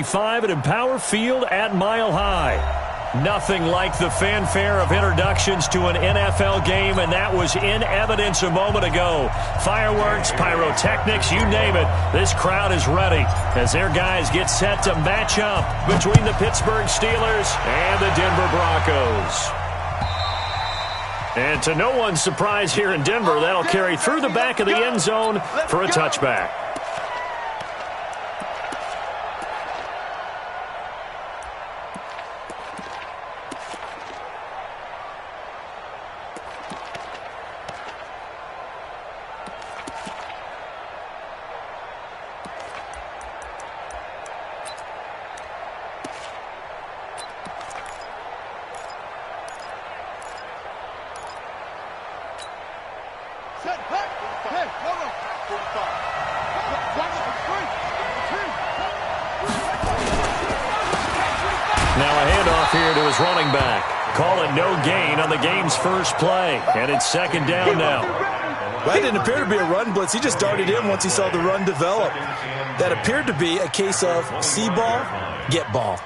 5 at Empower Field at Mile High. Nothing like the fanfare of introductions to an NFL game, and that was in evidence a moment ago. Fireworks, pyrotechnics, you name it. This crowd is ready as their guys get set to match up between the Pittsburgh Steelers and the Denver Broncos. And to no one's surprise here in Denver, that'll carry through the back of the end zone for a touchback. Now a handoff here to his running back. Call it no gain on the game's first play. And it's second down now. Well, that didn't appear to be a run blitz. He just darted in once he saw the run develop. That appeared to be a case of see ball, get ball.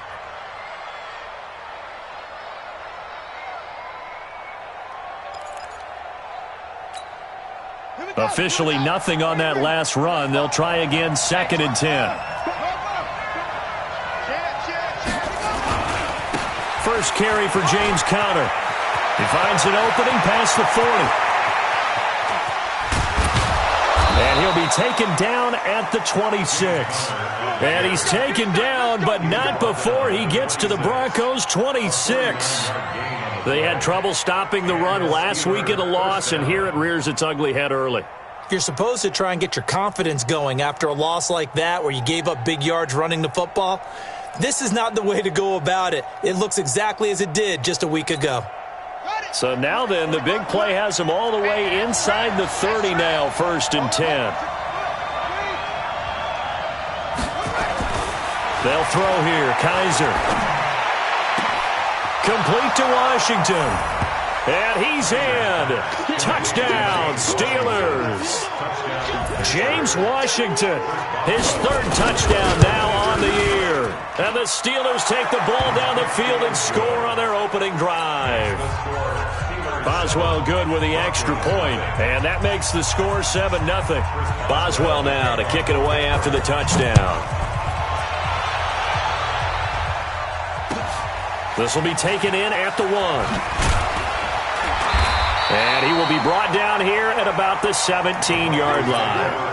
Officially nothing on that last run. They'll try again, second and 10. First carry for James Conner. He finds an opening past the 40. And he'll be taken down at the 26. And he's taken down, but not before he gets to the Broncos' 26. They had trouble stopping the run last week in a loss, and here it rears its ugly head early. You're supposed to try and get your confidence going after a loss like that where you gave up big yards running the football. This is not the way to go about it. It looks exactly as it did just a week ago. So now then, the big play has them all the way inside the 30 now, first and 10. They'll throw here. Kaiser. Complete to Washington. And he's in. Touchdown, Steelers. James Washington, his third touchdown now on the year. And the Steelers take the ball down the field and score on their opening drive. Boswell good with the extra point, and that makes the score 7-0. Boswell now to kick it away after the touchdown. This will be taken in at the 1. And he will be brought down here at about the 17-yard line.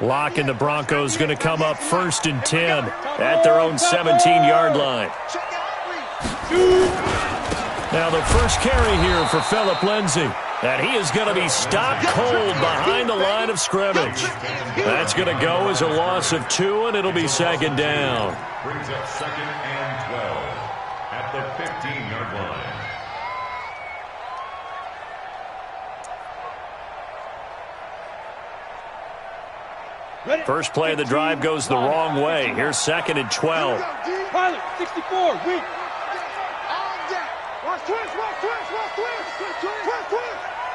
Lock and the Broncos going to come up first and 10 at their own 17-yard line. Now the first carry here for Phillip Lindsay. And he is going to be stopped cold behind the line of scrimmage. That's going to go as a loss of 2, and it'll be second down. Brings up second and 12 at the 15-yard line. First play of the drive goes the wrong way. Here's second and 12. Pilot, 64, weak.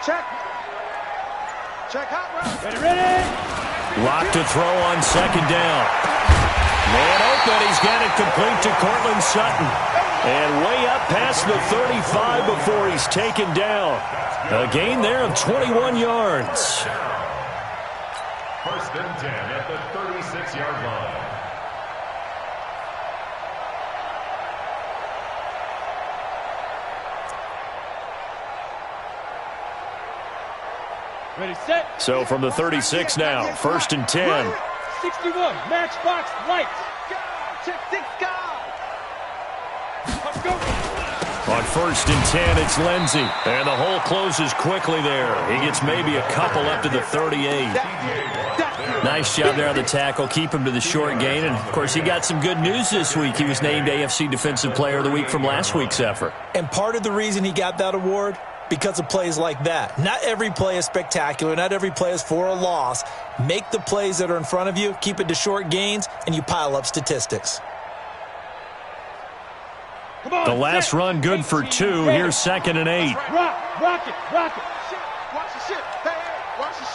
Check. Check hot route. Ready. Locked to throw on second down. Man open, he's got it complete to Cortland Sutton. And way up past the 35 before he's taken down. A gain there of 21 yards. First and 10 at the 36-yard line. Ready, set. So from the 36 now, first and 10. 61, matchbox lights. Check 6 guys. Let's go. On first and 10, it's Lindsay. And the hole closes quickly there. He gets maybe a couple up to the 38. Nice job there on the tackle. Keep him to the short gain. And, of course, he got some good news this week. He was named AFC Defensive Player of the Week from last week's effort. And part of the reason he got that award, because of plays like that. Not every play is spectacular. Not every play is for a loss. Make the plays that are in front of you, keep it to short gains, and you pile up statistics. The last run good for 2. Here's 2nd and 8. Rock it. Watch the ship. Hey, watch the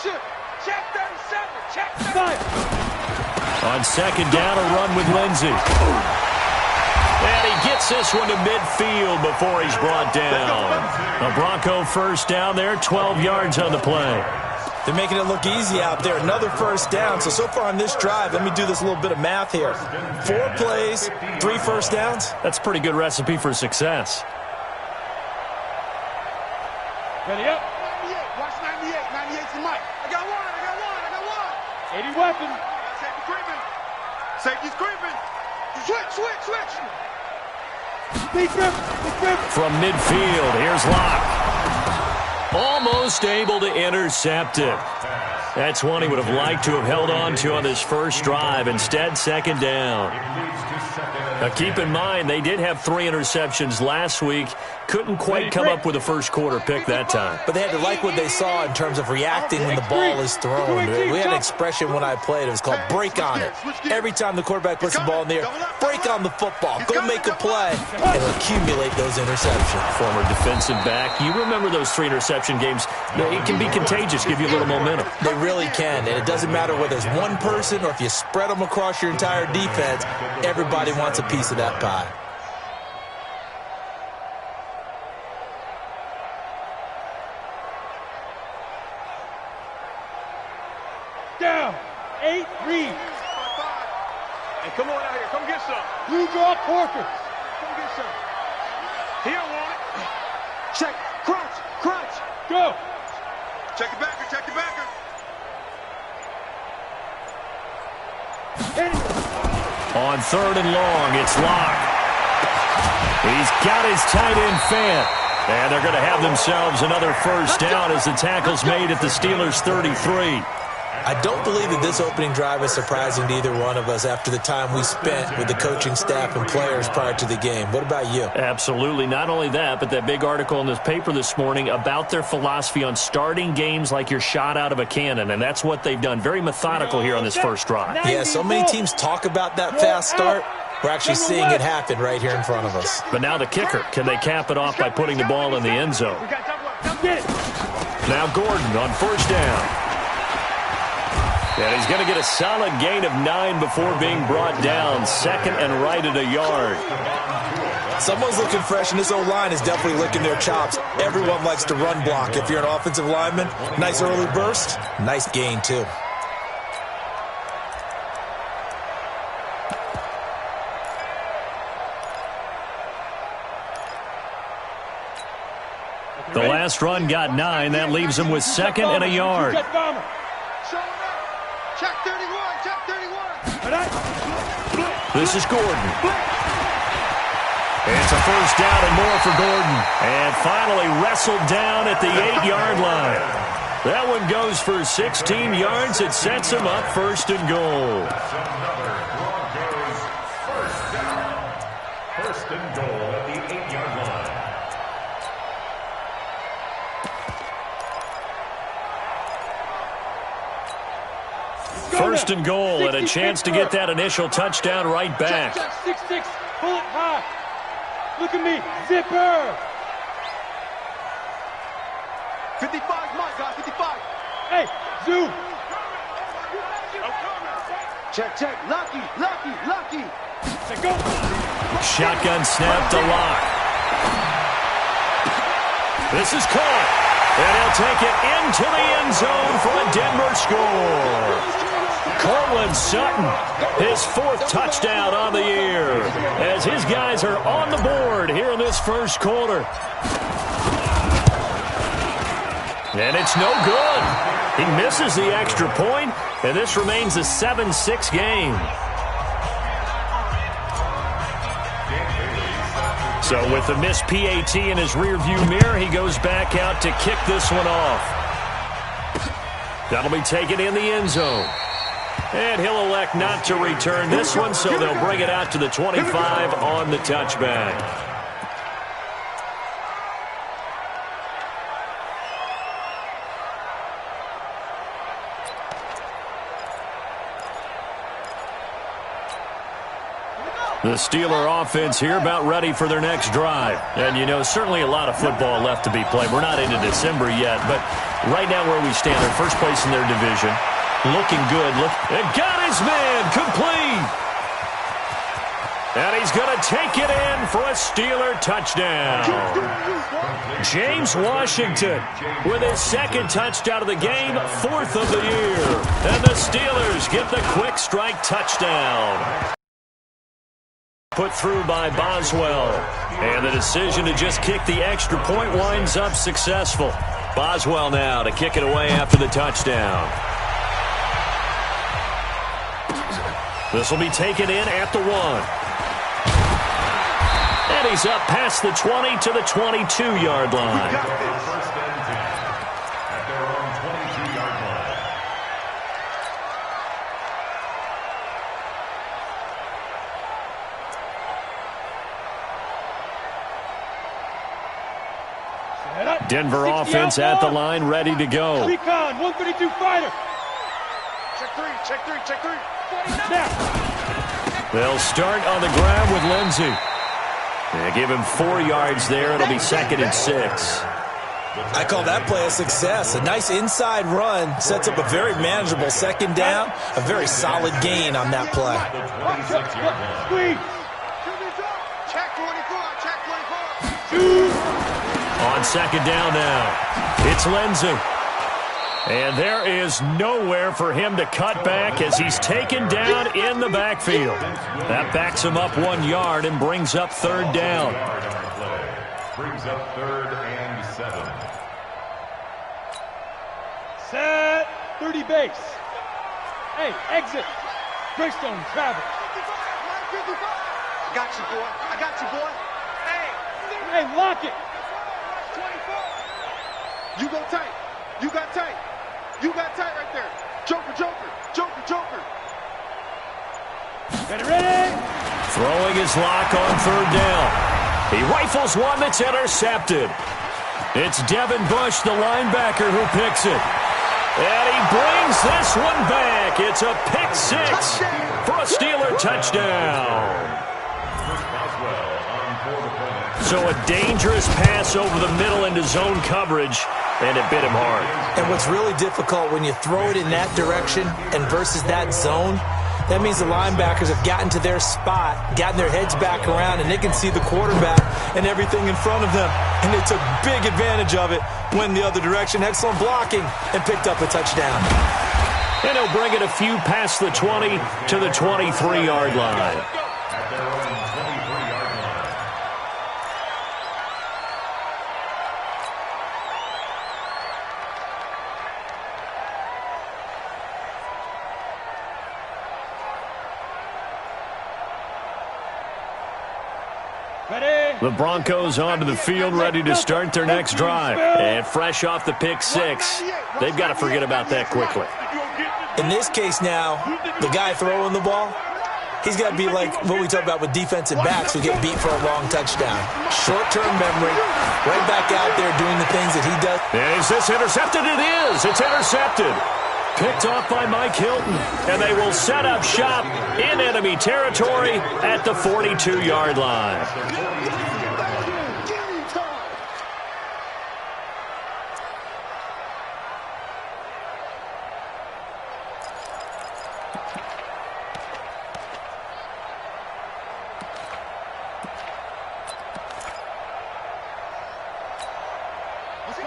ship. Check 37. Check 37. On 2nd down, a run with Lindsey. And he gets this one to midfield before he's brought down. A Bronco first down there, 12 yards on the play. They're making it look easy out there. Another first down. So far on this drive, let me do this little bit of math here. 4 plays, 3 first downs. That's a pretty good recipe for success. Ready up. 98. Watch 98. 98's the mic. I got one. 80 weapon. Safety's creeping. Switch. Big grip. From midfield, here's Locke. Almost able to intercept it. That's one he would have liked to have held on to on this first drive. Instead, 2nd down. Now, keep in mind, they did have 3 interceptions last week. Couldn't quite come up with a first quarter pick that time. But they had to like what they saw in terms of reacting when the ball is thrown. We had an expression when I played. It was called break on it. Every time the quarterback puts the ball in the air, break on the football. Go make a play and accumulate those interceptions. Former defensive back. You remember those 3 interception games. It can be contagious, give you a little momentum. They really can, and it doesn't matter whether it's one person or if you spread them across your entire defense. Everybody wants a piece of that pie. Down. 8 read. Hey, come on out here. Come get some. Blue draw Corkers. Come get some. He don't want it. Check. Crunch. Go. Check the backer. Hit it. On 3rd and long, it's Locke. He's got his tight end Fant. And they're going to have themselves another first down as the tackle's made at the Steelers' 33. I don't believe that this opening drive is surprising to either one of us after the time we spent with the coaching staff and players prior to the game. What about you? Absolutely. Not only that, but that big article in this paper this morning about their philosophy on starting games like you're shot out of a cannon, and that's what they've done. Very methodical here on this first drive. Yeah, so many teams talk about that fast start. We're actually seeing it happen right here in front of us. But now the kicker. Can they cap it off by putting the ball in the end zone? Now Gordon on first down. And he's going to get a solid gain of 9 before being brought down. 2nd and right at a yard. Someone's looking fresh, and this O-line is definitely licking their chops. Everyone likes to run block. If you're an offensive lineman, nice early burst, nice gain too. The last run got 9. That leaves him with 2nd and a yard. Check 31. This is Gordon. It's a first down and more for Gordon. And finally wrestled down at the 8-yard line. That one goes for 16 yards. It sets him up 1st and goal. First and goal at the 8-yard line. First and goal, and a chance to get that initial touchdown right back. 6-6, pull it high. Look at me, zipper. 55, Mike, guys, 55. Hey, zoom. Check. Lucky. Let's go. Shotgun snap to Locke. This is caught, and he'll take it into the end zone for a Denver score. Cortland Sutton, his 4th touchdown on the year, as his guys are on the board here in this first quarter. And it's no good. He misses the extra point, and this remains a 7-6 game. So with the missed PAT in his rearview mirror, he goes back out to kick this one off. That'll be taken in the end zone. And he'll elect not to return this one, so they'll bring it out to the 25 on the touchback. The Steeler offense here about ready for their next drive. And, you know, certainly a lot of football left to be played. We're not into December yet, but right now where we stand, they're first place in their division. Looking good. And got his man complete. And he's going to take it in for a Steeler touchdown. James Washington with his second touchdown of the game, fourth of the year. And the Steelers get the quick strike touchdown. Put through by Boswell. And the decision to just kick the extra point winds up successful. Boswell now to kick it away after the touchdown. This will be taken in at the 1. And he's up past the 20 to the 22-yard line. First and 10 at their own 22-yard line. Denver offense at the line, ready to go. Recon, 132 fighter. Check three. Now. They'll start on the ground with Lindsey. They give him 4 yards there. It'll be 2nd and 6. I call that play a success. A nice inside run sets up a very manageable second down. A very solid gain on that play. Squeeze. Check 24. On second down now, it's Lindsey. And there is nowhere for him to cut back as he's taken down in the backfield. That backs him up 1 yard and brings up third down. Brings up 3rd and 7. Set. 30 base. Hey, exit. Greystone, travel. I got you, boy. Hey, lock it. 24. You go tight. You got tight. You got tight right there. Joker. Ready? Throwing his lock on third down. He rifles one that's intercepted. It's Devin Bush, the linebacker, who picks it. And he brings this one back. It's a pick 6 for a Steeler touchdown. So a dangerous pass over the middle into zone coverage, and it bit him hard. And what's really difficult when you throw it in that direction and versus that zone, that means the linebackers have gotten to their spot, gotten their heads back around, and they can see the quarterback and everything in front of them. And they took big advantage of it, went the other direction. Excellent blocking, and picked up a touchdown. And he'll bring it a few past the 20 to the 23-yard line. The Broncos onto the field, ready to start their next drive. And fresh off the pick 6, they've got to forget about that quickly. In this case now, the guy throwing the ball, he's got to be like what we talk about with defensive backs who get beat for a long touchdown. Short-term memory, right back out there doing the things that he does. Is this intercepted? It is. It's intercepted. Picked off by Mike Hilton, and they will set up shop in enemy territory at the 42-yard line.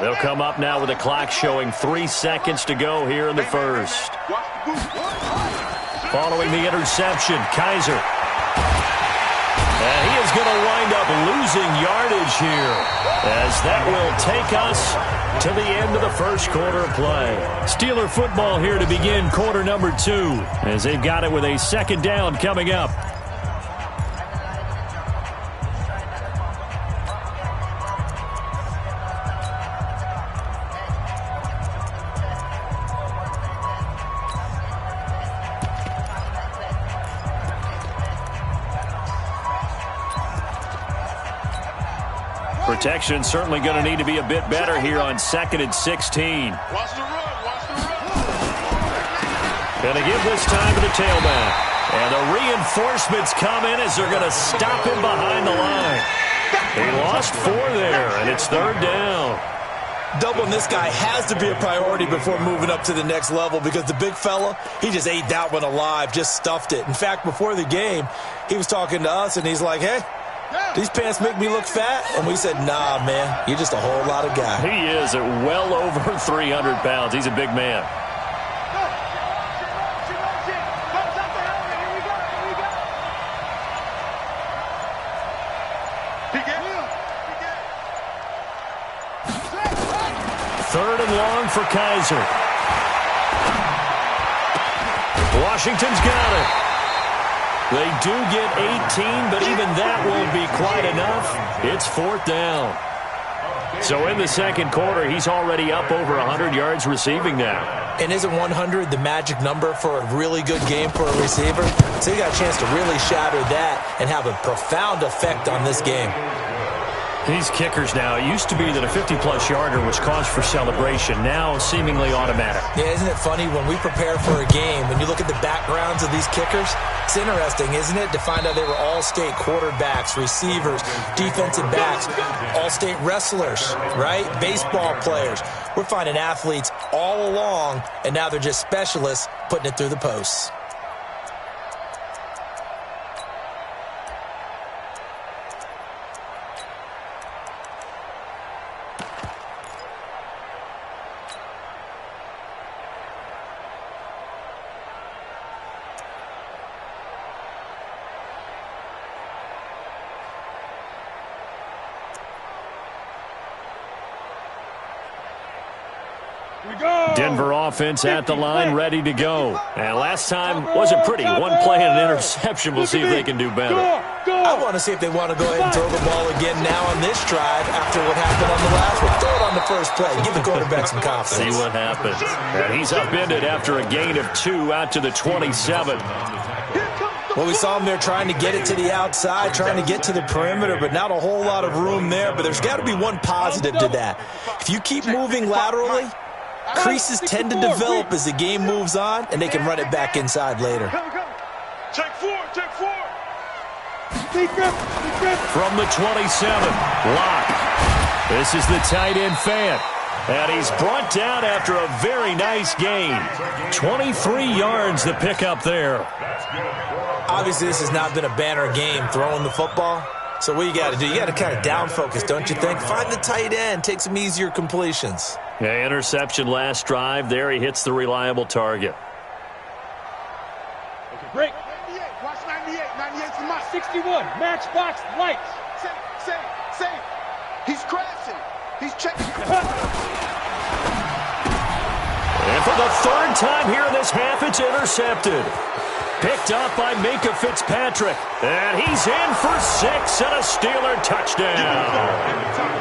They'll come up now with the clock showing 3 seconds to go here in the first. Following the interception, Kaiser. And he is going to wind up losing yardage here, as that will take us to the end of the first quarter of play. Steeler football here to begin quarter number 2, as they've got it with a second down coming up. Protection certainly going to need to be a bit better here on 2nd and 16. Watch the run. Going to give this time to the tailback. And the reinforcements come in as they're going to stop him behind the line. He lost 4 there, and it's 3rd down. Doubling this guy has to be a priority before moving up to the next level because the big fella, he just ate that one alive, just stuffed it. In fact, before the game, he was talking to us, and he's like, hey, these pants make me look fat? And we said, nah, man, you're just a whole lot of guy. He is at well over 300 pounds. He's a big man. Third and long for Kaiser. Washington's got it. They do get 18, but even that won't be quite enough. It's 4th down. So in the second quarter, he's already up over 100 yards receiving now. And isn't 100 the magic number for a really good game for a receiver? So you got a chance to really shatter that and have a profound effect on this game. These kickers now, it used to be that a 50-plus yarder was cause for celebration. Now seemingly automatic. Yeah, isn't it funny when we prepare for a game, when you look at the backgrounds of these kickers, it's interesting, isn't it, to find out they were all-state quarterbacks, receivers, defensive backs, all-state wrestlers, right? Baseball players. We're finding athletes all along, and now they're just specialists putting it through the posts. Denver offense at the line, ready to go. And last time wasn't pretty. One play and an interception. We'll see if they can do better. I want to see if they want to go ahead and throw the ball again now on this drive after what happened on the last one. Throw it on the first play. Give the quarterback some confidence. See what happens. And he's upended after a gain of 2 out to the 27. Well, we saw him there trying to get it to the outside, trying to get to the perimeter, but not a whole lot of room there. But there's got to be one positive to that. If you keep moving laterally, creases tend to develop as the game moves on, and they can run it back inside later. Check 4. From the 27, Locke. This is the tight end Fant. And he's brought down after a very nice gain. 23 yards the pickup there. Obviously, this has not been a banner game throwing the football. So what you got to do, you got to kind of down focus, don't you think? Find the tight end, take some easier completions. Yeah, interception last drive. There he hits the reliable target. Okay, break. 98. Watch 98. 98's the mark. 61. Matchbox lights. Say. He's crashing. He's checking. And for the 3rd time here in this half, it's intercepted. Picked up by Minka Fitzpatrick. And he's in for 6 and a Steeler touchdown.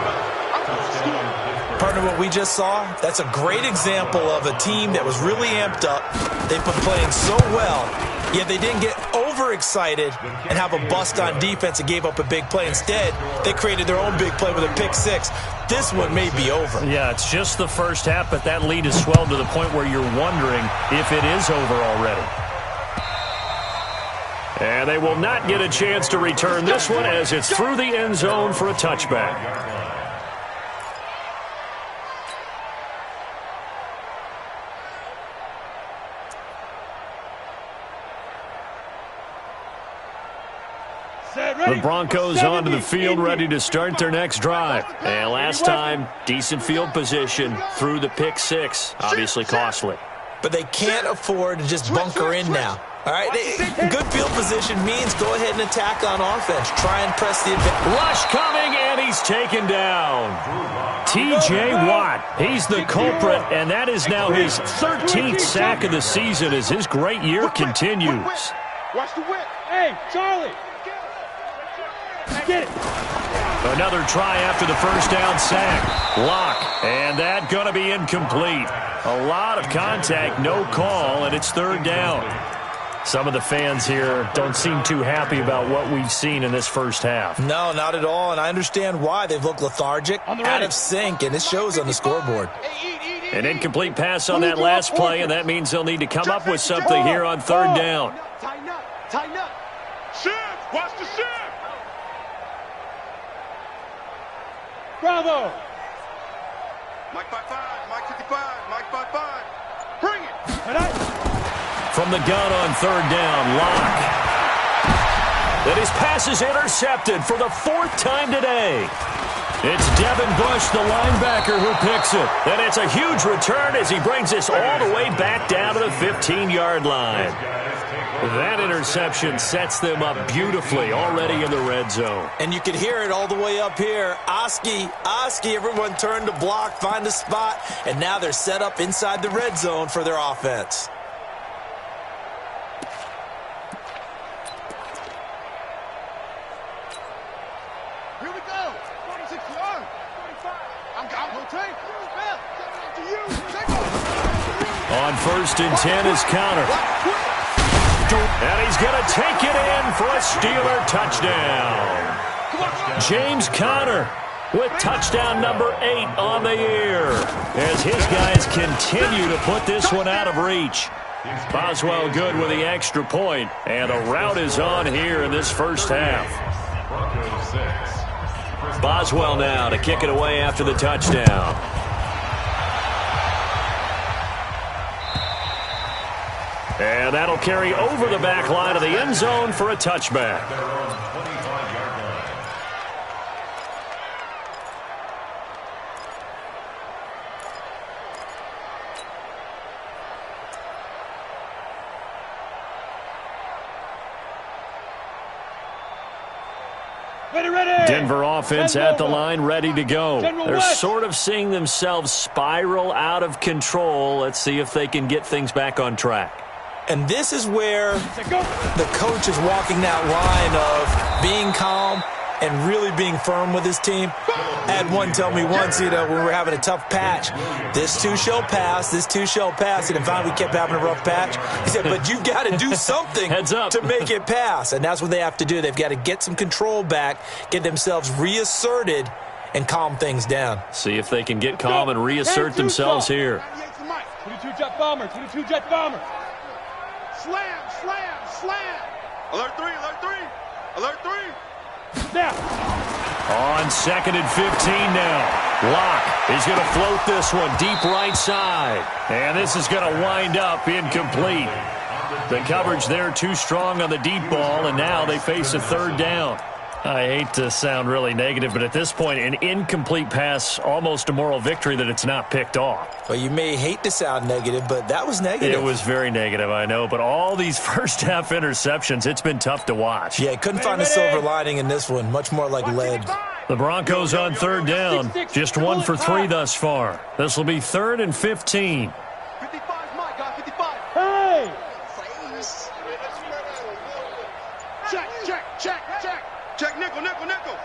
Partner, what we just saw, that's a great example of a team that was really amped up. They've been playing so well, yet they didn't get overexcited and have a bust on defense and gave up a big play. Instead, they created their own big play with a pick 6. This one may be over. Yeah, it's just the first half, but that lead has swelled to the point where you're wondering if it is over already. And they will not get a chance to return this one as it's through the end zone for a touchback. The Broncos onto the field, ready to start their next drive. And last time, decent field position through the pick 6. Obviously costly. But they can't afford to just bunker in now. All right, good field position means go ahead and attack on offense. Try and press the advantage. Rush coming, and he's taken down. T.J. Watt, he's the culprit, and that is now his 13th sack of the season as his great year continues. Watch the whip. Hey, Charlie. Get it. Another try after the first down sack. Lock, and that going to be incomplete. A lot of contact, no call, and it's 3rd down. Some of the fans here don't seem too happy about what we've seen in this first half. No, not at all, and I understand why. They've looked lethargic, out of sync, and it shows on the scoreboard. An incomplete pass on that last play, and that means they'll need to come up with something here on 3rd down. Tighten up. Shift. Watch the shift. Bravo. Mike by 5. Mike 55. Mike by 5. Bring it. From the gun on third down, Locke. And his pass is intercepted for the 4th time today. It's Devin Bush, the linebacker, who picks it. And it's a huge return as he brings this all the way back down to the 15-yard line. That interception sets them up beautifully already in the red zone. And you can hear it all the way up here. Oski, everyone turned to block, find a spot, and now they're set up inside the red zone for their offense. Here we go. 46 yards. 45. I'm going to take. Bell. To you. Take off. On 1st and 10 is counter. And he's going to take it in for a Steeler touchdown. James Conner with touchdown number 8 on the year as his guys continue to put this one out of reach. Boswell good with the extra point, and a rout is on here in this first half. Boswell now to kick it away after the touchdown. And that'll carry over the back line of the end zone for a touchback. Denver offense at the line, ready to go. They're sort of seeing themselves spiral out of control. Let's see if they can get things back on track. And this is where the coach is walking that line of being calm and really being firm with his team. I had one tell me once, when we were having a tough patch, this too shall pass, this too shall pass. And finally we kept having a rough patch. He said, but you've got to do something to make it pass. And that's what they have to do. They've got to get some control back, get themselves reasserted, and calm things down. See if they can get calm and reassert themselves here. 22 jet bomber, 22 jet bomber. Slam, slam, slam. Alert 3, alert 3. Alert 3. Now. On 2nd and 15 now. Locke is going to float this one deep right side. And this is going to wind up incomplete. The coverage there too strong on the deep ball, and now they face a 3rd down. I hate to sound really negative, but at this point, an incomplete pass, almost a moral victory that it's not picked off. Well, you may hate to sound negative, but that was negative. It was very negative, I know, but all these first-half interceptions, it's been tough to watch. Yeah, couldn't find a silver lining in this one, much more like lead. The Broncos on 3rd down, just 1 for 3 thus far. This will be 3rd and 15. 55, my God, 55. Hey! Check, check, check, check. Check nickel, nickel, nickel.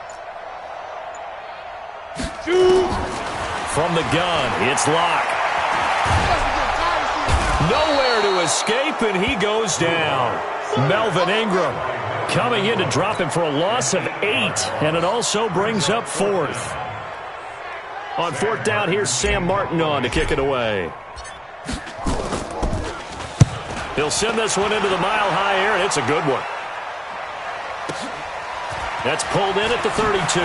From the gun, it's Locke. Nowhere to escape, and he goes down. Melvin Ingram coming in to drop him for a loss of 8, and it also brings up 4th. On 4th down, here's Sam Martin on to kick it away. He'll send this one into the mile-high air, and it's a good one. That's pulled in at the 32.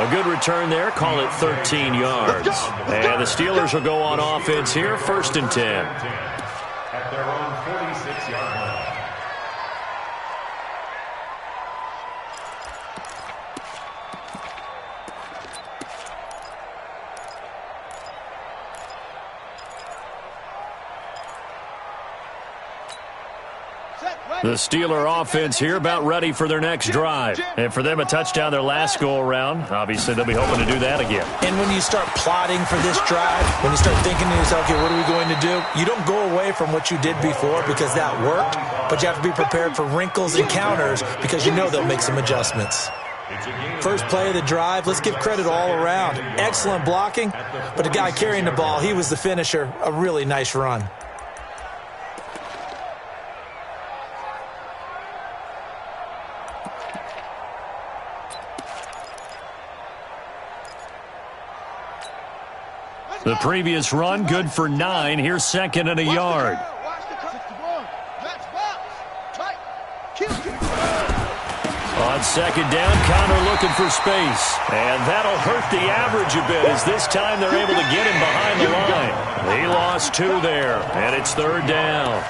A good return there. Call it 13 yards. And the Steelers will go on offense here. 1st and 10. At their own 46-yard line. The Steeler offense here about ready for their next drive. And for them, a touchdown their last go-around. Obviously, they'll be hoping to do that again. And when you start plotting for this drive, when you start thinking to yourself, okay, what are we going to do? You don't go away from what you did before because that worked, but you have to be prepared for wrinkles and counters because you know they'll make some adjustments. First play of the drive, let's give credit all around. Excellent blocking, but the guy carrying the ball, he was the finisher. A really nice run. The previous run, good for 9. Here's 2nd and a yard. On second down, Connor looking for space. And that'll hurt the average a bit as this time they're able to get him behind the line. He lost 2 there, and it's third down.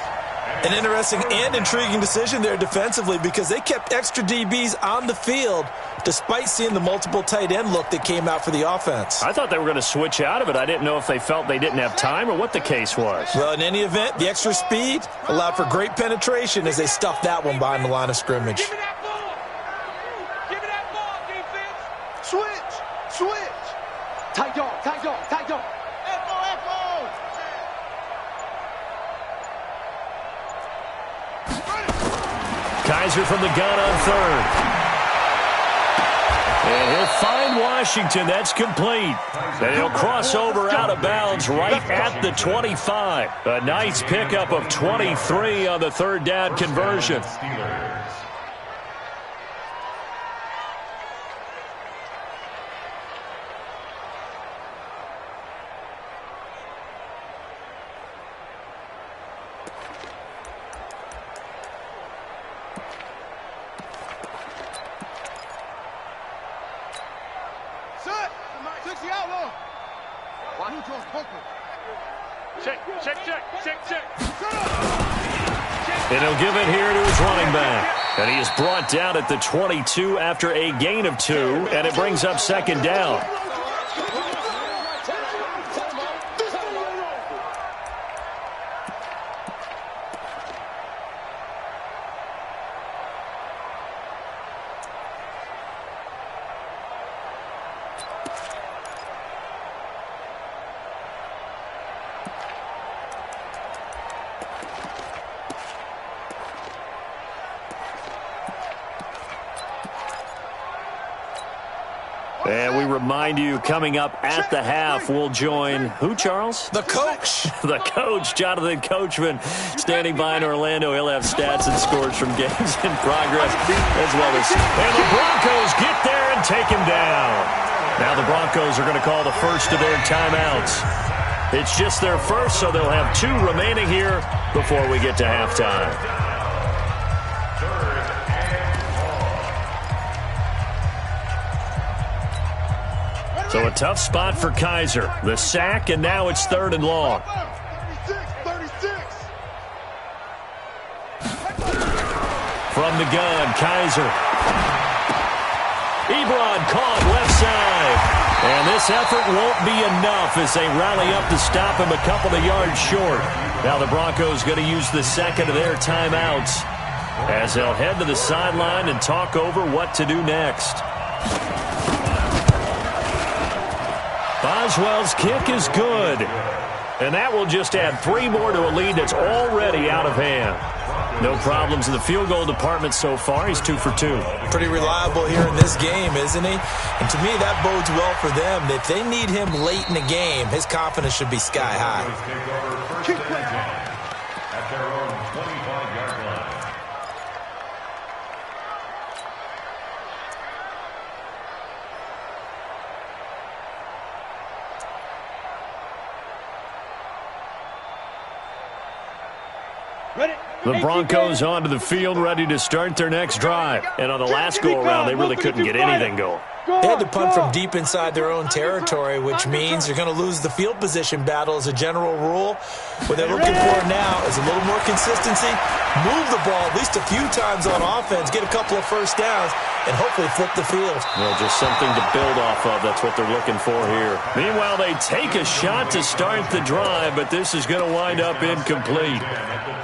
An interesting and intriguing decision there defensively because they kept extra DBs on the field despite seeing the multiple tight end look that came out for the offense. I thought they were going to switch out of it. I didn't know if they felt they didn't have time or what the case was. Well, in any event, the extra speed allowed for great penetration as they stuffed that one behind the line of scrimmage. Give me that ball. Give me that ball, defense. Switch. Tight dog. Echo. Kaiser from the gun on third. And he'll find Washington. That's complete. And he'll cross over out of bounds right at the 25. A nice pickup of 23 on the third down conversion. And he'll give it here to his running back. And he is brought down at the 22 after a gain of 2, and it brings up second down. And we remind you, coming up at the half, we'll join who, Charles? The coach. The coach, Jonathan Coachman, standing by in Orlando. He'll have stats and scores from games in progress as well as... And the Broncos get there and take him down. Now the Broncos are going to call the first of their timeouts. It's just their first, so they'll have 2 remaining here before we get to halftime. So a tough spot for Kaiser. The sack, and now it's 3rd and long. 36. From the gun, Kaiser. Ebron caught left side. And this effort won't be enough as they rally up to stop him a couple of yards short. Now the Broncos going to use the second of their timeouts as they'll head to the sideline and talk over what to do next. Boswell's kick is good. And that will just add 3 more to a lead that's already out of hand. No problems in the field goal department so far. He's 2 for 2. Pretty reliable here in this game, isn't he? And to me, that bodes well for them. If they need him late in the game, his confidence should be sky high. At their own 25-yard line. The Broncos onto the field, ready to start their next drive. And on the last go-around, they really couldn't get anything going. They had to punt from deep inside their own territory, which means you're going to lose the field position battle as a general rule. What they're looking for now is a little more consistency, move the ball at least a few times on offense, get a couple of first downs, and hopefully flip the field. Well, just something to build off of. That's what they're looking for here. Meanwhile, they take a shot to start the drive, but this is going to wind up incomplete.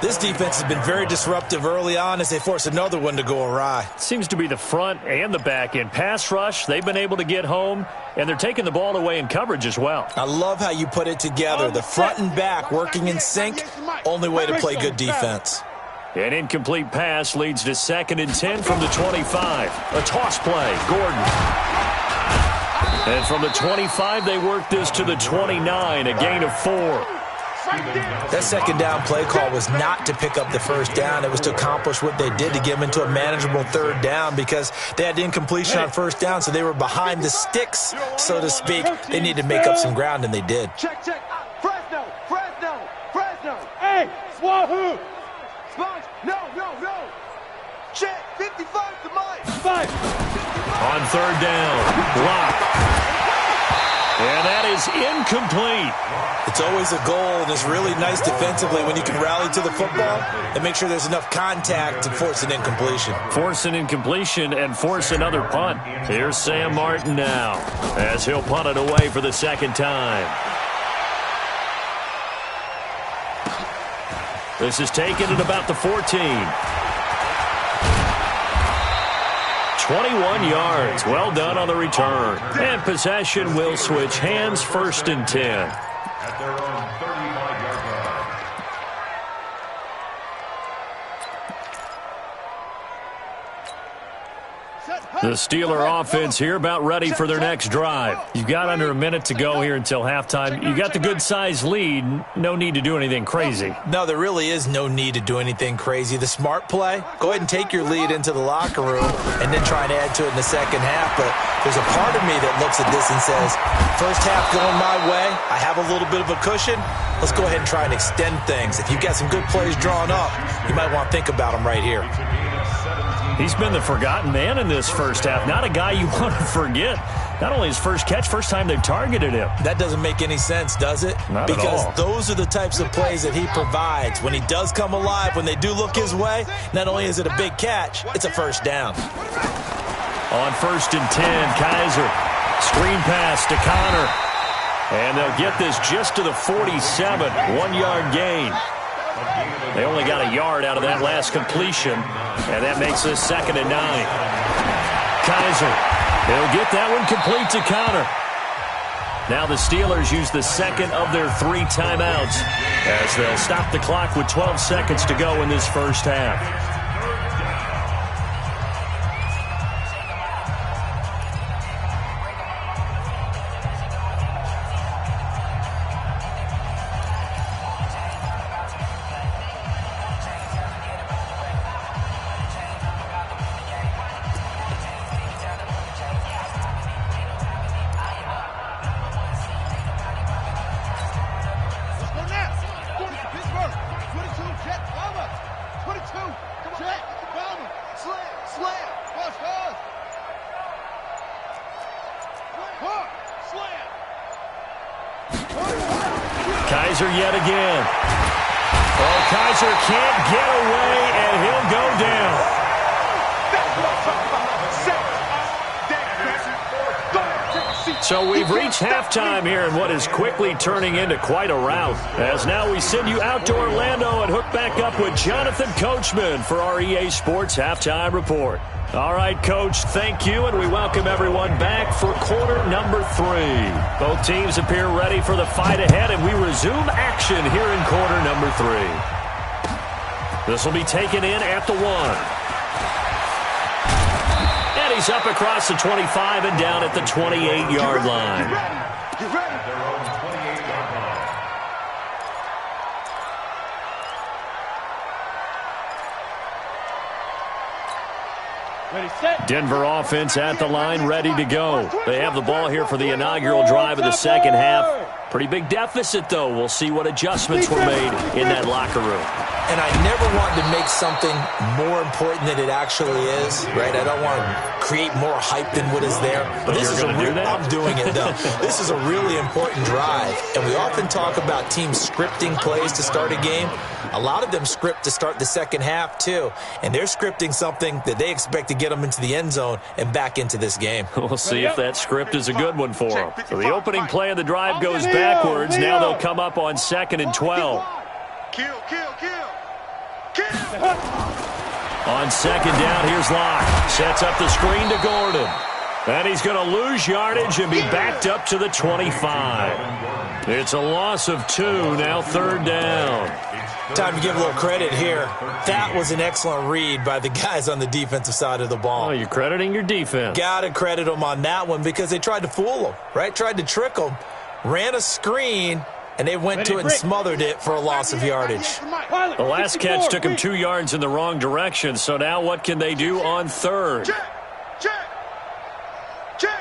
This defense has been very disruptive early on as they force another one to go awry. Seems to be the front and the back end. Pass rush, they've been able to get home, and they're taking the ball away in coverage as well. I love how you put it together. The front and back working in sync, only way to play good defense. An incomplete pass leads to 2nd and 10 from the 25. A toss play, Gordon. And from the 25, they work this to the 29, a gain of 4. That second down play call was not to pick up the first down. It was to accomplish what they did to get them into a manageable 3rd down because they had incompletion on 1st down, so they were behind the sticks, so to speak. They needed to make up some ground, and they did. Check. Fresno. Hey, Wahoo. Sponge. No. Check. 55 to mine. 5. On third down, block. And that is incomplete. It's always a goal, and it's really nice defensively when you can rally to the football and make sure there's enough contact to force an incompletion. Force an incompletion and force another punt. Here's Sam Martin now as he'll punt it away for the second time. This is taken at about the 14. 21 yards. Well done on the return. And possession will switch hands, 1st and 10. At their own 35-yard line. The Steeler offense here about ready for their next drive. You've got under a minute to go here until halftime. You got the good-sized lead. No need to do anything crazy. No, there really is no need to do anything crazy. The smart play, go ahead and take your lead into the locker room and then try and add to it in the second half. But there's a part of me that looks at this and says, first half going my way, I have a little bit of a cushion. Let's go ahead and try and extend things. If you've got some good plays drawn up, you might want to think about them right here. He's been the forgotten man in this first half. Not a guy you want to forget. Not only his first catch, first time they've targeted him. That doesn't make any sense, does it? Not because at all. Those are the types of plays that he provides. When he does come alive, when they do look his way, not only is it a big catch, it's a first down. On 1st and 10, Kaiser. Screen pass to Connor. And they'll get this just to the 47. 1-yard gain. They only got a yard out of that last completion, and that makes this 2nd and 9. Kaiser, he'll get that one complete to Connor. Now the Steelers use the second of their 3 timeouts as they'll stop the clock with 12 seconds to go in this first half. Kaiser yet again. Oh, Kaiser can't get away, and he'll go down. So we've reached halftime here in what is quickly turning into quite a rout. As now we send you out to Orlando and hook back up with Jonathan Coachman for our EA Sports Halftime Report. All right, Coach, thank you, and we welcome everyone back for quarter number 3. Both teams appear ready for the fight ahead, and we resume action here in quarter number 3. This will be taken in at the 1. And he's up across the 25 and down at the 28-yard line. You ready? Their own 28-yard line. Ready, set. Denver offense at the line, ready to go. They have the ball here for the inaugural drive of the second half. Pretty big deficit, though. We'll see what adjustments were made in that locker room. And I never want to make something more important than it actually is, right? I don't want to create more hype than what is there. But this is You're gonna do that? I'm doing it, though. This is a really important drive. And we often talk about teams scripting plays to start a game. A lot of them script to start the second half, too. And they're scripting something that they expect to get them into the end zone and back into this game. We'll see if that script is a good one for them. So the opening play of the drive goes backwards. Now they'll come up on 2nd and 12. Kill, kill, kill. Kill. On 2nd down, here's Locke. Sets up the screen to Gordon. And he's going to lose yardage and be backed up to the 25. It's a loss of 2, now 3rd down. Time to give a little credit here. That was an excellent read by the guys on the defensive side of the ball. Oh, you're crediting your defense. Got to credit them on that one because they tried to fool them, right? Tried to trick them. Ran a screen, and they went to it and smothered it for a loss of yardage. The last catch took him 2 yards in the wrong direction, so now what can they do on 3rd? Check. Check. Check.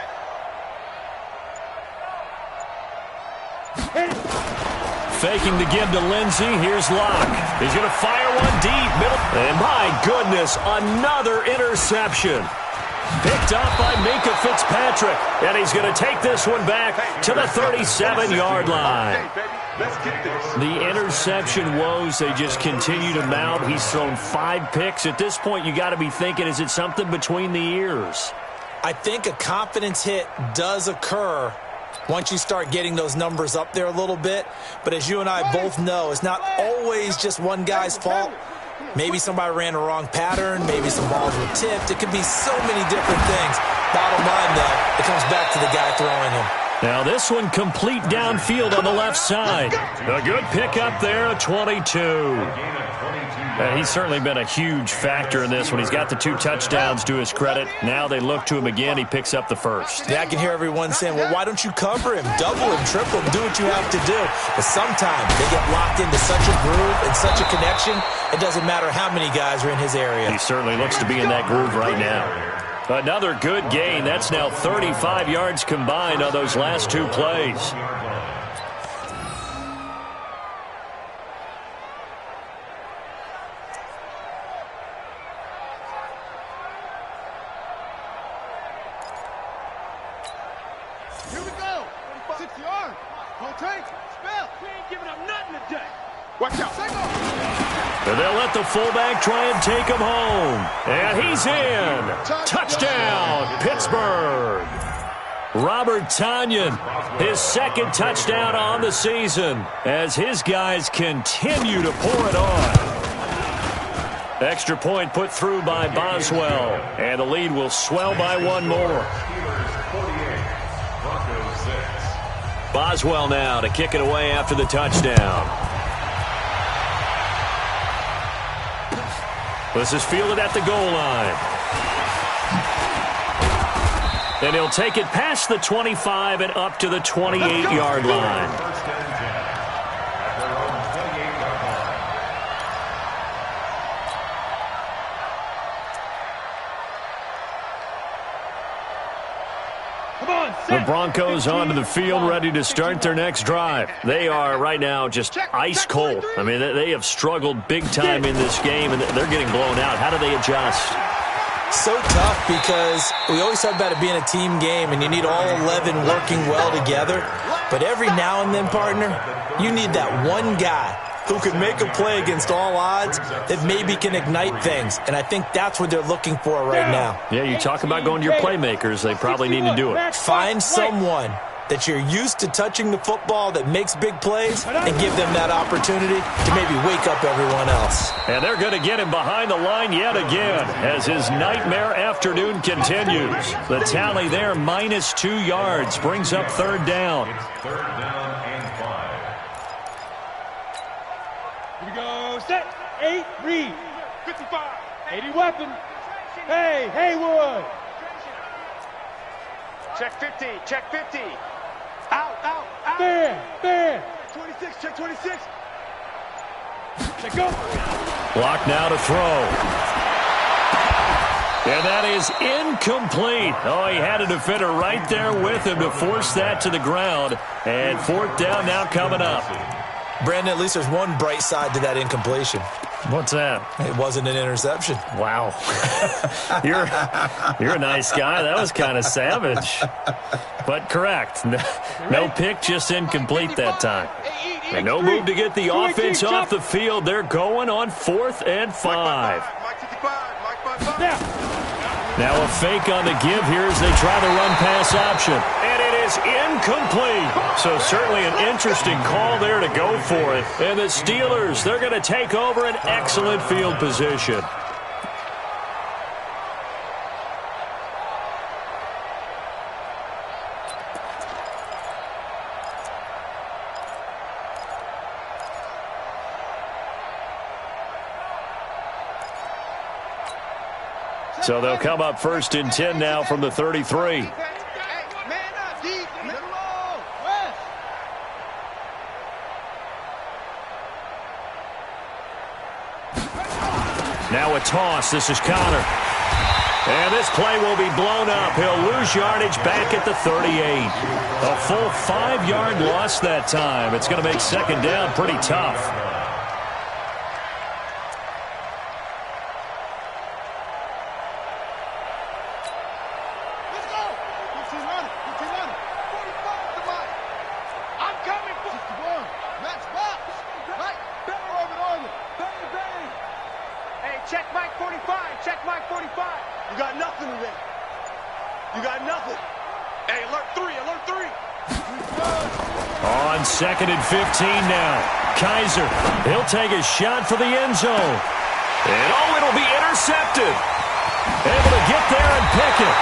faking the give to Lindsey. Here's Locke. He's going to fire one deep. Middle. And my goodness, another interception. Picked off by Minkah Fitzpatrick. And he's going to take this one back to the 37-yard line. The interception woes, they just continue to mount. He's thrown 5 picks. At this point, you got to be thinking, is it something between the ears? I think a confidence hit does occur once you start getting those numbers up there a little bit. But as you and I both know, it's not always just one guy's fault. Maybe somebody ran a wrong pattern. Maybe some balls were tipped. It could be so many different things. Bottom line, though, it comes back to the guy throwing them. Now this one complete downfield on the left side. A good pick up there at 22. He's certainly been a huge factor in this one. He's got the 2 touchdowns to his credit. Now they look to him again. He picks up the first. Yeah, I can hear everyone saying, well, why don't you cover him? Double him, triple him, do what you have to do. But sometimes they get locked into such a groove and such a connection, it doesn't matter how many guys are in his area. He certainly looks to be in that groove right now. Another good gain. That's now 35 yards combined on those last 2 plays. Here we go. 6 yards. Don't take. Spell. We ain't giving up nothing today. Watch out. And they'll let the fullback try and take him home. And he's in. Touchdown, Pittsburgh. Robert Tonyan, his 2nd touchdown on the season as his guys continue to pour it on. Extra point put through by Boswell. And the lead will swell by 1 more. Boswell now to kick it away after the touchdown. This is fielded at the goal line. And he'll take it past the 25 and up to the 28-yard line. The Broncos onto the field, ready to start their next drive. They are right now just ice cold. I mean, they have struggled big time in this game, and they're getting blown out. How do they adjust? So tough because we always talk about it being a team game, and you need all 11 working well together. But every now and then, partner, you need that one guy who can make a play against all odds that maybe can ignite things. And I think that's what they're looking for right now. Yeah, you talk about going to your playmakers. They probably need to do it. Find someone that you're used to touching the football that makes big plays and give them that opportunity to maybe wake up everyone else. And they're going to get him behind the line yet again as his nightmare afternoon continues. The tally there, -2 yards, brings up 3rd down. Third down and 5. Here we go. Set. 8. Read. 55. 80 weapon. Hey, Haywood. Check 50. Check 50. Out. There. 26. Check 26. Check go. Block now to throw. And that is incomplete. Oh, he had a defender right there with him to force that to the ground. And 4th down now coming up. Brandon, at least there's one bright side to that incompletion. What's that? It wasn't an interception. Wow. You're a nice guy. That was kind of savage. But correct. No pick, just incomplete that time. And no move to get the offense off the field. They're going on 4th and 5. Now a fake on the give here as they try the run-pass option. And it is incomplete. So certainly an interesting call there to go for it. And the Steelers, they're going to take over an excellent field position. So they'll come up 1st and 10 now from the 33. Now a toss. This is Connor. And this play will be blown up. He'll lose yardage back at the 38. A full 5-yard loss that time. It's going to make second down pretty tough. On second and 15 now. Kaiser, he'll take a shot for the end zone. And oh, it'll be intercepted. Able to get there and pick it.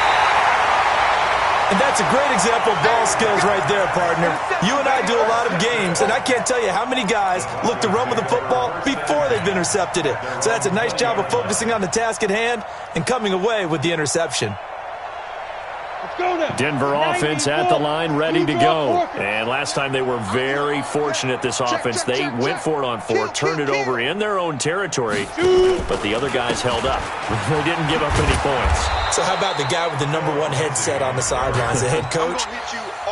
And that's a great example of ball skills right there, partner. You and I do a lot of games, and I can't tell you how many guys look to run with the football before they've intercepted it. So that's a nice job of focusing on the task at hand and coming away with the interception. Denver offense at the line, ready to go. And last time they were very fortunate, this offense. They went for it on 4, turned it over in their own territory, but the other guys held up. They didn't give up any points. So how about the guy with the #1 headset on the sidelines, the head coach?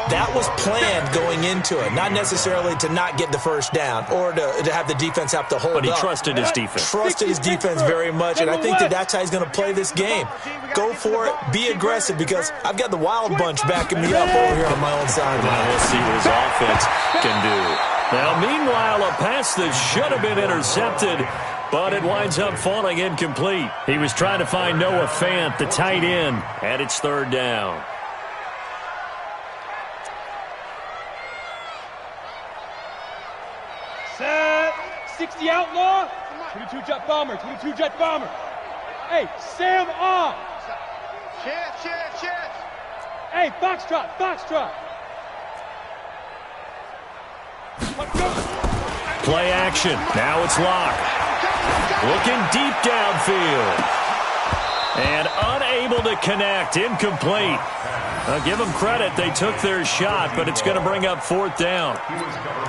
That was planned going into it, not necessarily to not get the first down or to have the defense have to hold up. But he trusted his defense. Trusted his defense very much, and I think that's how he's going to play this game. Go for it, be aggressive, because I've got the wild bunch backing me up over here on my own sideline. We'll see what his offense can do. Now, meanwhile, a pass that should have been intercepted, but it winds up falling incomplete. He was trying to find Noah Fant, the tight end, and it's third down. Set. 60 outlaw. 22 jet bomber. 22 jet bomber. Hey, Sam off. Chance. Hey, foxtrot. Play action. Now it's Locke. Looking deep downfield. And unable to connect. Incomplete. Give them credit. They took their shot, but it's going to bring up fourth down.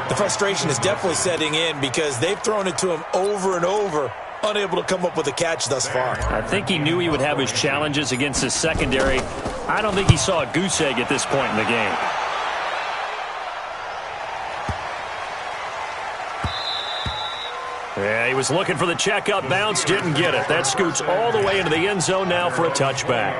The frustration is definitely setting in because they've thrown it to him over and over, unable to come up with a catch thus far. I think he knew he would have his challenges against his secondary. I don't think he saw a goose egg at this point in the game. Yeah, he was looking for the checkup bounce, didn't get it. That scoots all the way into the end zone now for a touchback.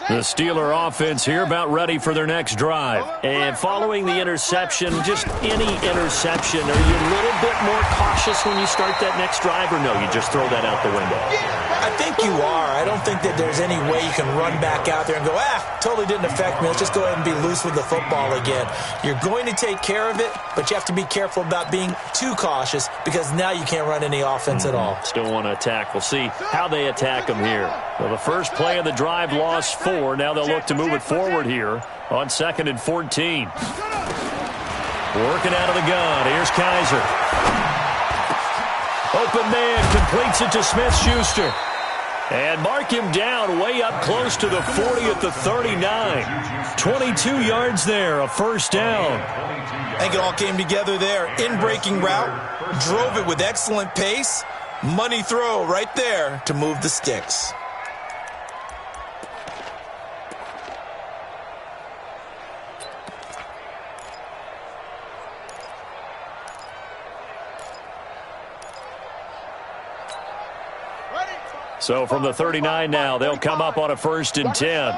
The Steeler offense here about ready for their next drive. And following the interception, just any interception, are you a little bit more cautious when you start that next drive, or no, you just throw that out the window? I think you are. I don't think that there's any way you can run back out there and go, totally didn't affect me. Let's just go ahead and be loose with the football again. You're going to take care of it, but you have to be careful about being too cautious because now you can't run any offense at all. Still want to attack. We'll see how they attack them here. Well, the first play of the drive lost 4. Now they'll look to move it forward here on second and 14. Working out of the gun. Here's Kaiser. Open man, completes it to Smith-Schuster. And mark him down way up close to the 40 at the 39. 22 yards there, a first down. I think it all came together there. In-breaking route, drove it with excellent pace. Money throw right there to move the sticks. So from the 39 now, they'll come up on a first and 10.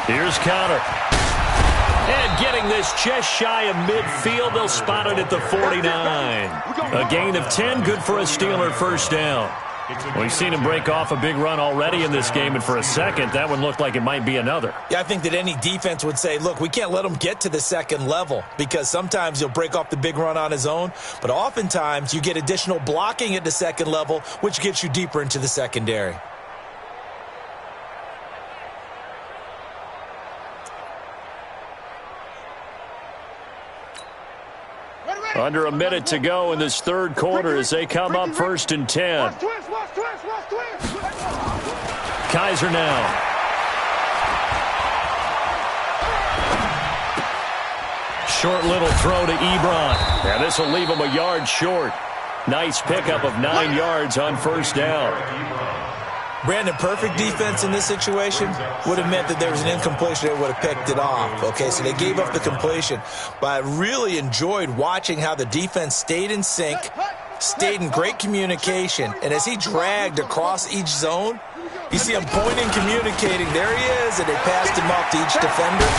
Here's Conner. And getting this just shy of midfield, they'll spot it at the 49. A gain of 10, good for a Steeler first down. We've seen him break off a big run already in this game, and for a second, that one looked like it might be another. Yeah, I think that any defense would say, look, we can't let him get to the second level because sometimes he'll break off the big run on his own, but oftentimes you get additional blocking at the second level, which gets you deeper into the secondary. Under a minute to go in this third quarter as they come up first and 10. Kaiser now. short little throw to Ebron. And this will leave him a yard short. Nice pickup of 9 yards on first down. Brandon, perfect defense in this situation would have meant that there was an incompletion. They would have picked it off. Okay, so they gave up the completion. But I really enjoyed watching how the defense stayed in sync, stayed in great communication. And as he dragged across each zone, you see him pointing, communicating. There he is, and they passed him off to each defender.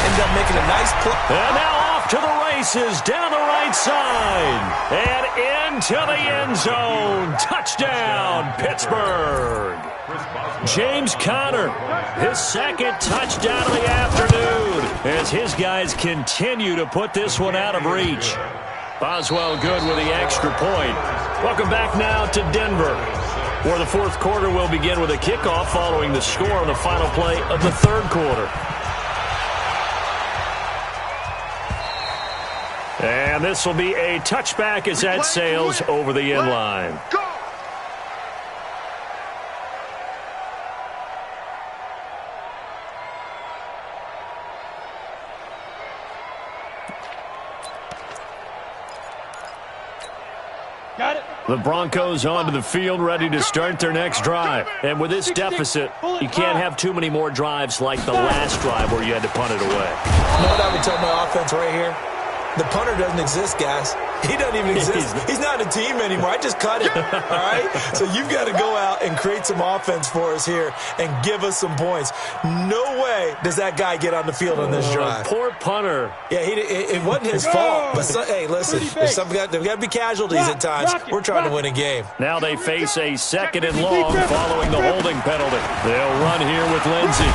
Ended up making a nice play. And now off to the races, down the right side. And into the end zone. Touchdown, Pittsburgh. James Conner, his second touchdown of the afternoon, as his guys continue to put this one out of reach. Boswell good with the extra point. Welcome back now to Denver, where the fourth quarter will begin with a kickoff following the score on the final play of the third quarter. And this will be a touchback as that sails over the end line. Got it. The Broncos onto the field, ready to start their next drive. And with this deficit, you can't have too many more drives like the last drive where you had to punt it away. You know what I would tell my offense right here? The punter doesn't exist, guys. He doesn't even exist. He's not a team anymore. I just cut it, all right? So you've got to go out and create some offense for us here and give us some points. No way does that guy get on the field on this drive. Poor punter. Yeah, it wasn't his fault. But, hey, listen, there's got to be casualties at times. We're trying to win a game. Now they face a 2nd and long following the holding penalty. They'll run here with Lindsey.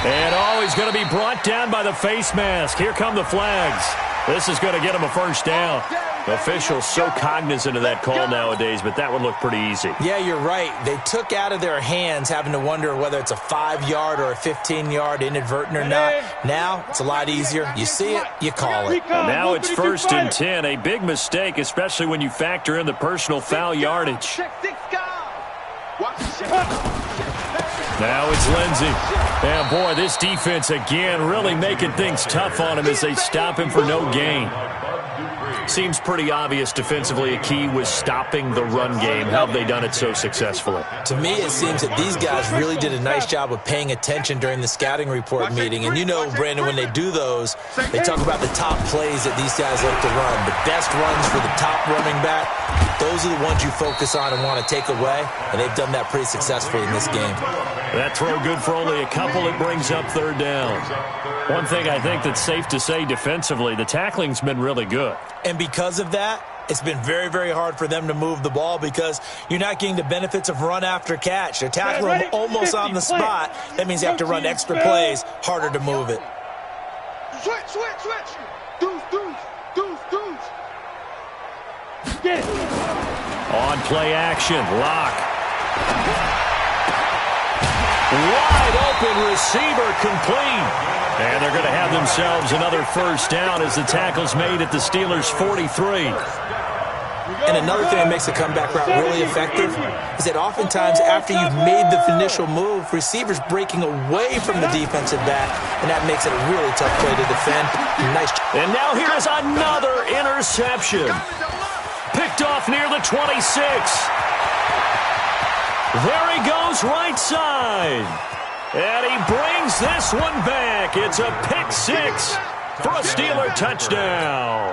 And, he's going to be brought down by the face mask. Here come the flags. This is going to get him a first down. Officials so cognizant of that call nowadays, but that would look pretty easy. Yeah, you're right. They took out of their hands having to wonder whether it's a 5-yard or a 15-yard inadvertent or not. Now it's a lot easier. You see it, you call it. Now it's 1st and 10. A big mistake, especially when you factor in the personal foul yardage. Now it's Lindsey. And, boy, this defense again really making things tough on him as they stop him for no gain. Seems pretty obvious defensively a key was stopping the run game. How have they done it so successfully? To me, it seems that these guys really did a nice job of paying attention during the scouting report meeting. And you know, Brandon, when they do those, they talk about the top plays that these guys like to run. The best runs for the top running back, those are the ones you focus on and want to take away. And they've done that pretty successfully in this game. That throw good for only a couple. It brings up 3rd down. One thing I think that's safe to say defensively, the tackling's been really good. And because of that, it's been very, very hard for them to move the ball because you're not getting the benefits of run after catch. They're tackling them almost on the spot. That means you have to run extra plays, harder to move it. Switch. Deuce. Get it. On play action, Lock. Wide open receiver complete. And they're going to have themselves another first down as the tackle's made at the Steelers' 43. And another thing that makes the comeback route really effective is that oftentimes after you've made the initial move, receivers breaking away from the defensive back, and that makes it a really tough play to defend. Nice. And now here's another interception. Picked off near the 26. There he goes right side. And he brings this one back. It's a pick 6 for a Steeler touchdown.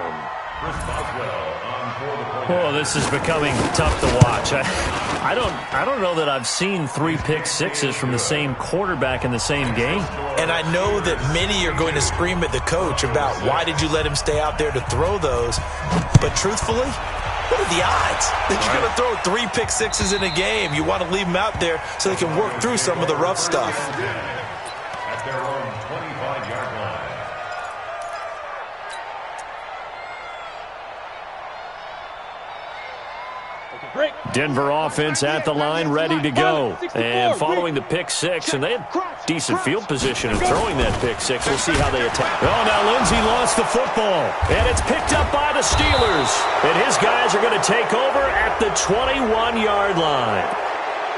Oh, this is becoming tough to watch. I don't know that I've seen 3 pick 6s from the same quarterback in the same game. And I know that many are going to scream at the coach about why did you let him stay out there to throw those. But truthfully, what are the odds that you're going to throw 3 pick 6s in a game? You want to leave them out there so they can work through some of the rough stuff. At their own 25-yard line. Denver offense at the line, ready to go. And following the pick 6, and they had decent field position in throwing that pick 6. We'll see how they attack. Oh, now Lindsey lost the football. And it's picked up by the Steelers. And his guys are going to take over at the 21-yard line.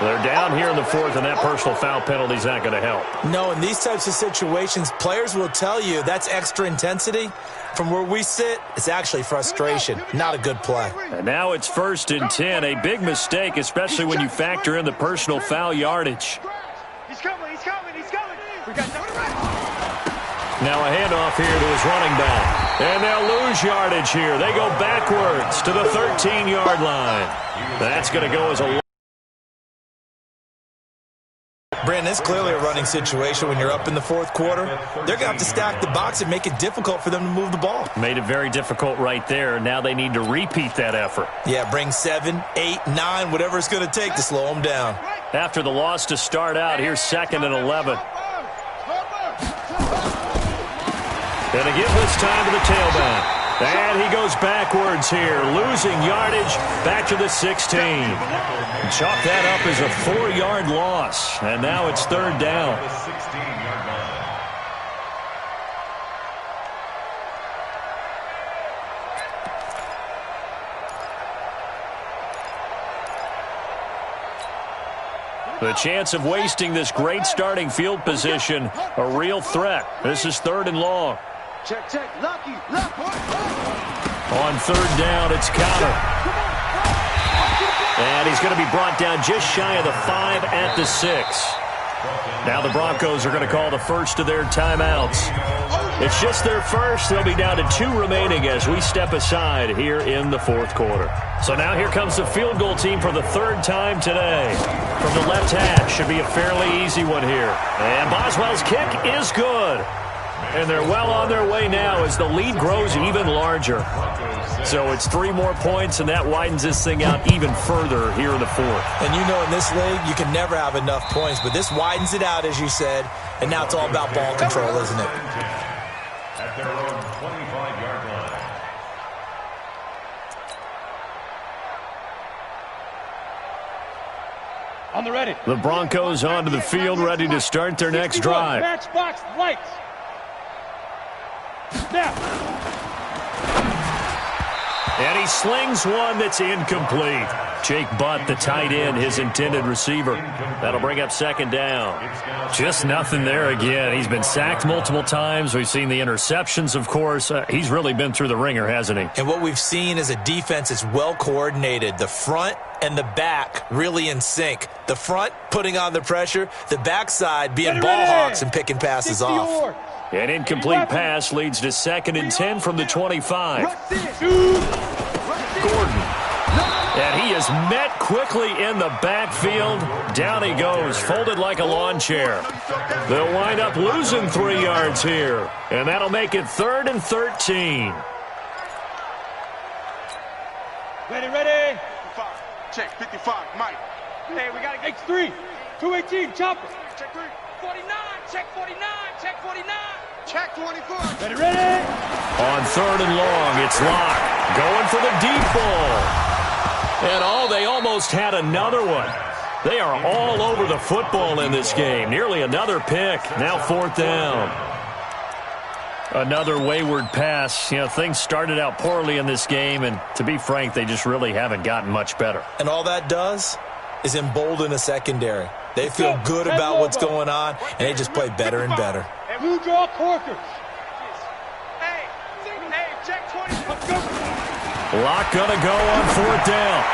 They're down here in the fourth, and that personal foul penalty is not going to help. No, in these types of situations, players will tell you that's extra intensity. From where we sit, it's actually frustration, not a good play. And now it's 1st and 10, a big mistake, especially when you factor in the personal foul yardage. He's coming, he's coming, he's coming. We got Now a handoff here to his running back. And they'll lose yardage here. They go backwards to the 13-yard line. That's going to go as a... Brandon, it's clearly a running situation when you're up in the fourth quarter. They're going to have to stack the box and make it difficult for them to move the ball. Made it very difficult right there. Now they need to repeat that effort. Yeah, bring 7, 8, 9, whatever it's going to take to slow them down. After the loss to start out, here's 2nd and 11. And a giveless time to the tailback. And he goes backwards here, losing yardage back to the 16. Chalk that up as a 4-yard loss. And now it's 3rd down. The chance of wasting this great starting field position, a real threat. This is 3rd and long. check, lucky, On 3rd down, it's Connor. And he's going to be brought down just shy of the 5 at the 6. Now the Broncos are going to call the first of their timeouts. It's just their first. They'll be down to 2 remaining as we step aside here in the fourth quarter. So now here comes the field goal team for the 3rd time today. From the left hash, should be a fairly easy one here. And Boswell's kick is good. And they're well on their way now as the lead grows even larger. So it's 3 more points, and that widens this thing out even further here in the fourth. And you know in this league, you can never have enough points, but this widens it out, as you said, and now it's all about ball control, isn't it? At their own 25-yard line. On the ready. The Broncos onto the field, ready to start their next drive. Matchbox lights. Now. And he slings one that's incomplete. Jake Butt, the tight end, his intended receiver. That'll bring up 2nd down. Just nothing there again. He's been sacked multiple times. We've seen the interceptions, of course. He's really been through the ringer, hasn't he? And what we've seen is a defense that's well coordinated. The front and the back really in sync. The front putting on the pressure. The backside being ball hawks and picking passes off. An incomplete pass leads to 2nd and 10 from the 25. Gordon. And he is met quickly in the backfield. Down he goes, folded like a lawn chair. They'll wind up losing 3 yards here. And that'll make it 3rd and 13. Ready. 55. Check, 55, Mike. Hey, we got to get 3. 218, chopper. Check 3. 49, check 49, check 49. Check 24. Ready. On 3rd and long, it's Locke going for the deep ball. And they almost had another one. They are all over the football in this game. Nearly another pick. Now 4th down. Another wayward pass. You know, things started out poorly in this game, and to be frank, they just really haven't gotten much better. And all that does is embolden a secondary. They feel good about what's going on, and they just play better and better. Blue draw corkers. Hey, check 20. Locke gonna go on 4th down.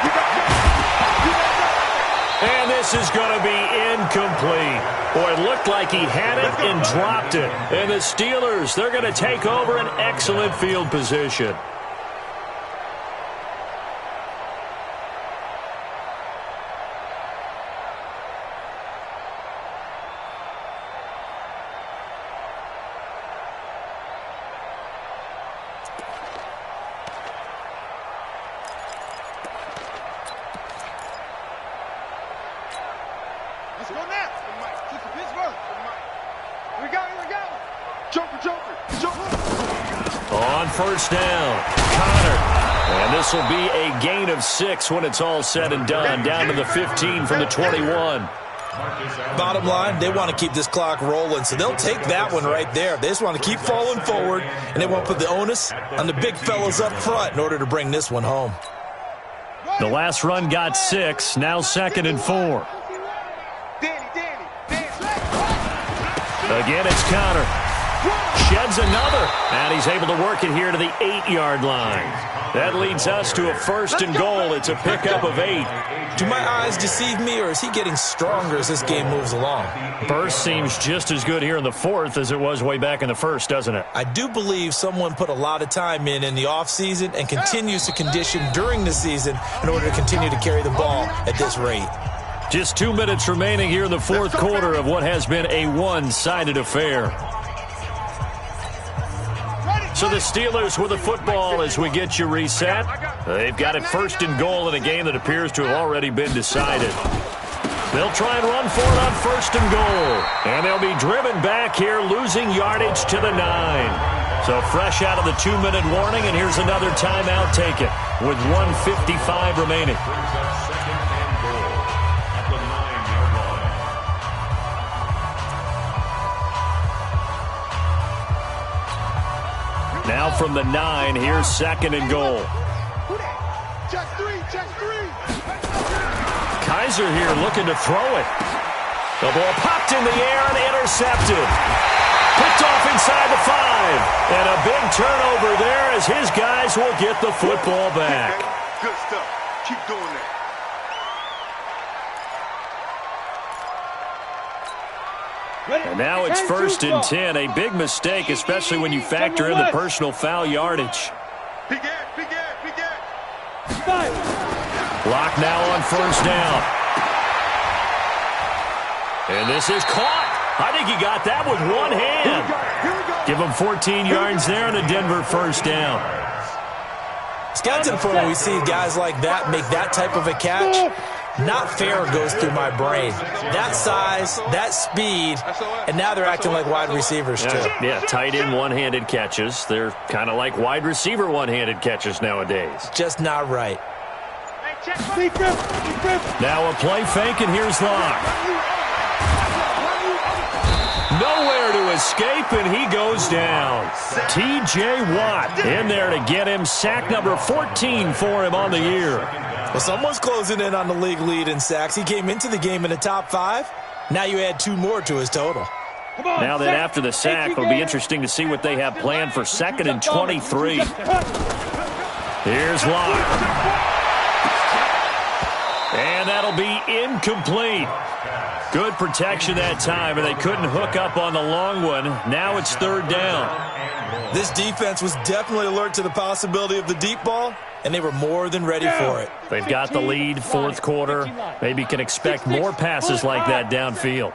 And this is gonna be incomplete. Boy, it looked like he had it and dropped it. And the Steelers, they're gonna take over an excellent field position. Let's go now. Mike, kick to Pittsburgh. We go. Jumper. On 1st down, Connor. And this will be a gain of 6 when it's all said and done. Down to the 15 from the 21. Bottom line, they want to keep this clock rolling, so they'll take that one right there. They just want to keep falling forward, and they want to put the onus on the big fellas up front in order to bring this one home. The last run got 6, now 2nd and 4. Again, it's Connor. Sheds another, and he's able to work it here to the 8-yard line. That leads us to a 1st and goal. It's a pickup of 8. Do my eyes deceive me, or is he getting stronger as this game moves along? Burst seems just as good here in the 4th as it was way back in the 1st, doesn't it? I do believe someone put a lot of time in the offseason and continues to condition during the season in order to continue to carry the ball at this rate. Just 2 minutes remaining here in the 4th quarter of what has been a one-sided affair. So the Steelers with the football as we get you reset. They've got it 1st and goal in a game that appears to have already been decided. They'll try and run for it on 1st and goal. And they'll be driven back here, losing yardage to the 9. So fresh out of the 2-minute warning, and here's another timeout taken with 1:55 remaining. Now from the 9, here's 2nd and goal. Check three. Kaiser here looking to throw it. The ball popped in the air and intercepted. Picked off inside the 5. And a big turnover there as his guys will get the football back. Good stuff. Keep doing that. And now it's 1st and 10. A big mistake, especially when you factor in the personal foul yardage. Big Ed. Block now on 1st down. And this is caught. I think he got that with one hand. Give him 14 yards there and a Denver 1st down. It's got to the point where we see guys like that make that type of a catch. Not fair goes through my brain. That size, that speed, and now they're acting like wide receivers too. Yeah, tight end one-handed catches. They're kind of like wide receiver one-handed catches nowadays. Just not right. Now a play fake, and here's Locke. Nowhere to escape, and he goes down. T.J. Watt in there to get him sack number 14 for him on the year. Well, someone's closing in on the league lead in sacks. He came into the game in the top 5. Now you add 2 more to his total. Now that after the sack, it'll be interesting to see what they have planned for 2nd and 23. Here's Locke. And that'll be incomplete. Good protection that time, and they couldn't hook up on the long one. Now it's 3rd down. This defense was definitely alert to the possibility of the deep ball, and they were more than ready for it. They've got the lead, 4th quarter. Maybe can expect more passes like that downfield.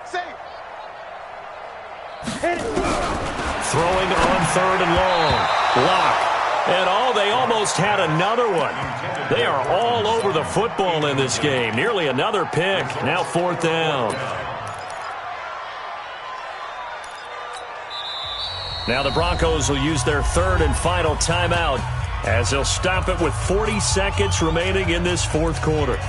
Throwing on 3rd and long. Locke. And they almost had another one. They are all over the football in this game. Nearly another pick. Now 4th down. Now the Broncos will use their 3rd and final timeout as they'll stop it with 40 seconds remaining in this 4th quarter.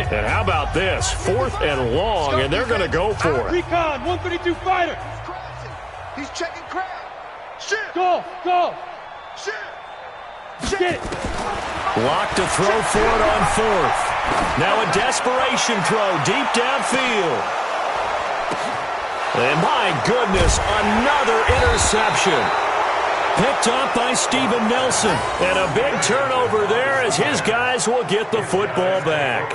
And how about this? 4th and long, and they're going to go for it. Recon, 132 fighter. He's checking crowd. Shit. Go. Shit. Get it. Lock to throw for it on 4th. Now a desperation throw deep downfield. And my goodness, another interception. Picked up by Steven Nelson. And a big turnover there as his guys will get the football back.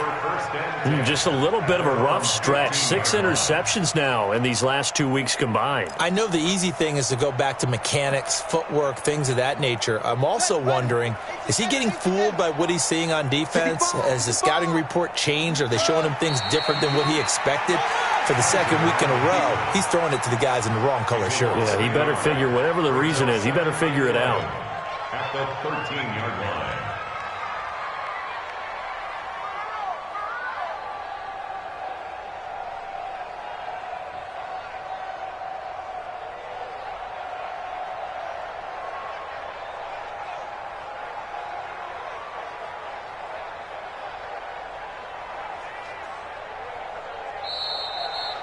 Just a little bit of a rough stretch. 6 interceptions now in these last 2 weeks combined. I know the easy thing is to go back to mechanics, footwork, things of that nature. I'm also wondering, is he getting fooled by what he's seeing on defense? Has the scouting report changed? Are they showing him things different than what he expected? For the 2nd week in a row, he's throwing it to the guys in the wrong color shirts. Yeah, he better figure, whatever the reason is, he better figure it out. At the 13-yard line.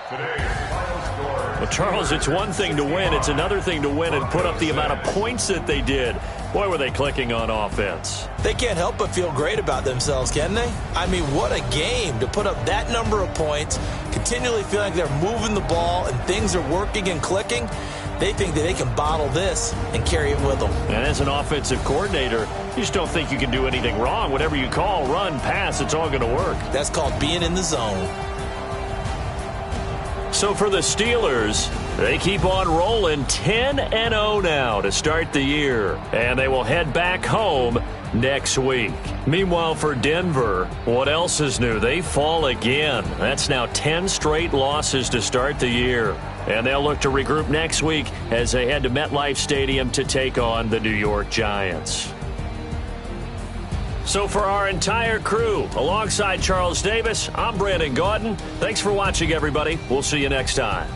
Today's final Well, Charles, it's one thing to win. It's another thing to win and put up the amount of points that they did. Boy, were they clicking on offense. They can't help but feel great about themselves, can they? I mean, what a game to put up that number of points, continually feeling like they're moving the ball and things are working and clicking. They think that they can bottle this and carry it with them. And as an offensive coordinator, you just don't think you can do anything wrong. Whatever you call, run, pass, it's all going to work. That's called being in the zone. So for the Steelers, they keep on rolling 10-0 now to start the year. And they will head back home next week. Meanwhile, for Denver, what else is new? They fall again. That's now 10 straight losses to start the year. And they'll look to regroup next week as they head to MetLife Stadium to take on the New York Giants. So for our entire crew, alongside Charles Davis, I'm Brandon Gaudin. Thanks for watching, everybody. We'll see you next time.